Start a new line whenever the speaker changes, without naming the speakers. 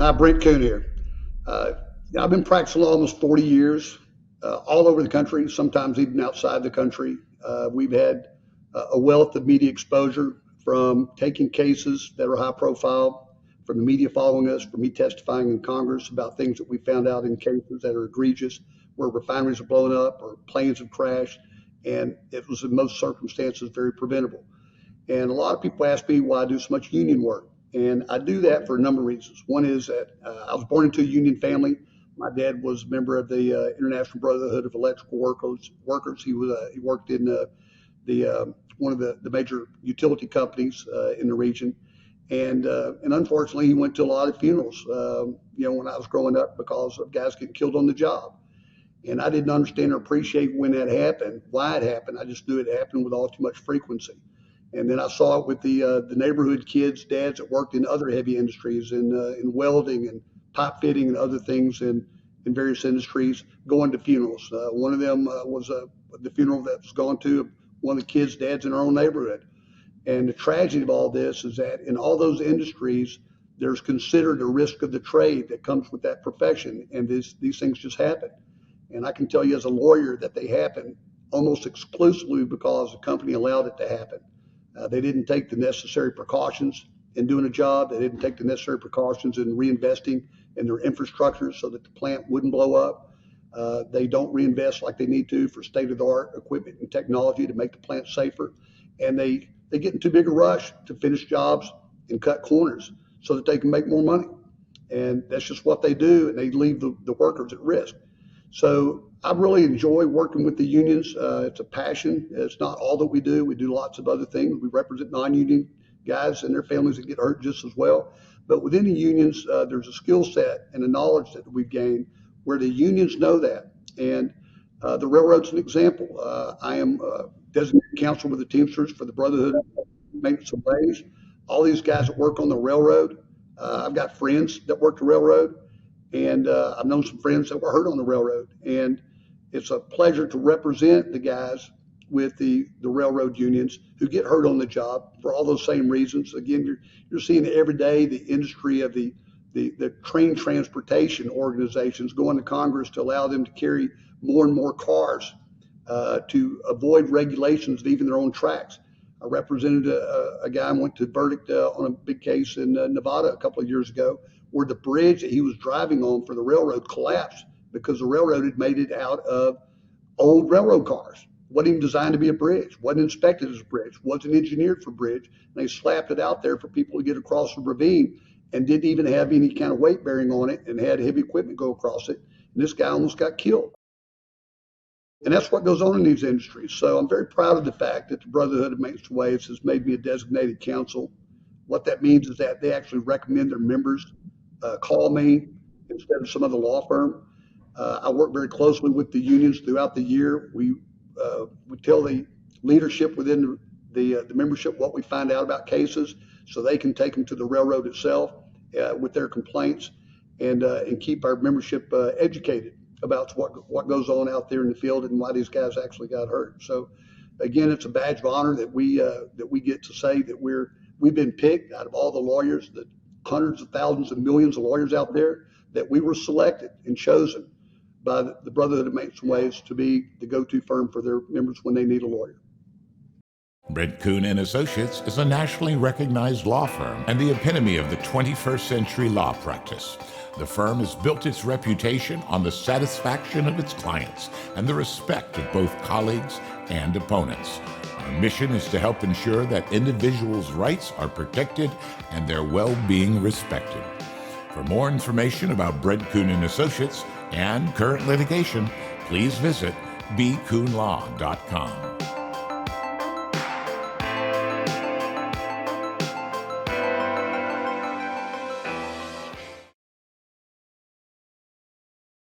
Hi, Brent Coon here. Uh, I've been practicing law almost 40 years, all over the country, sometimes even outside the country. We've had a wealth of media exposure from taking cases that are high profile, from the media following us, from me testifying in Congress about things that we found out in cases that are egregious, where refineries are blowing up or planes have crashed, and it was in most circumstances very preventable. And a lot of people ask me why I do so much union work. And I do that for a number of reasons. One is that I was born into a union family. My dad was a member of the International Brotherhood of Electrical Workers. He worked in the one of the major utility companies in the region, and unfortunately, he went to a lot of funerals. When I was growing up, because of guys getting killed on the job. And I didn't understand or appreciate when that happened, why it happened. I just knew it happened with all too much frequency. And then I saw it with the neighborhood kids, dads that worked in other heavy industries, in welding and pipe fitting and other things in various industries, going to funerals. One of them was the funeral that was going to one of the kids' dads in our own neighborhood. And the tragedy of all this is that in all those industries, there's considered a risk of the trade that comes with that profession, and these things just happen. And I can tell you as a lawyer that they happen almost exclusively because the company allowed it to happen. They didn't take the necessary precautions in doing a job. They didn't take the necessary precautions in reinvesting in their infrastructure so that the plant wouldn't blow up. They don't reinvest like they need to for state-of-the-art equipment and technology to make the plant safer. And they get in too big a rush to finish jobs and cut corners so that they can make more money. And that's just what they do, and they leave the workers at risk. So I really enjoy working with the unions. It's a passion. It's not all that we do. We do lots of other things. We represent non-union guys and their families that get hurt just as well. But within the unions, there's a skill set and a knowledge that we've gained where the unions know that. And the railroad's an example. I am designated counsel with the Teamsters for the Brotherhood of Maintenance of Ways. All these guys that work on the railroad, I've got friends that work the railroad. And I've known some friends that were hurt on the railroad. And it's a pleasure to represent the guys with the railroad unions who get hurt on the job for all those same reasons. Again, you're seeing every day the industry of the train transportation organizations going to Congress to allow them to carry more and more cars to avoid regulations of even their own tracks. I represented a guy who went to verdict on a big case in Nevada a couple of years ago, where the bridge that he was driving on for the railroad collapsed because the railroad had made it out of old railroad cars. Wasn't even designed to be a bridge, wasn't inspected as a bridge, wasn't engineered for bridge. And they slapped it out there for people to get across the ravine and didn't even have any kind of weight bearing on it and had heavy equipment go across it. And this guy almost got killed. And that's what goes on in these industries. So I'm very proud of the fact that the Brotherhood of Maintenance of Ways has made me a designated counsel. What that means is that they actually recommend their members call me instead of some other law firm. I work very closely with the unions throughout the year. We tell the leadership within the membership what we find out about cases, so they can take them to the railroad itself with their complaints, and keep our membership educated about what goes on out there in the field and why these guys actually got hurt. So again, it's a badge of honor that we get to say that we've been picked out of all the lawyers, the hundreds of thousands and millions of lawyers out there, that we were selected and chosen by the Brotherhood of Maintenance of Ways to be the go-to firm for their members when they need a lawyer.
Brent Coon and Associates is a nationally recognized law firm and the epitome of the 21st century law practice. The firm has built its reputation on the satisfaction of its clients and the respect of both colleagues and opponents. Our mission is to help ensure that individuals' rights are protected and their well-being respected. For more information about Brent Coon and Associates and current litigation, please visit bcoonlaw.com.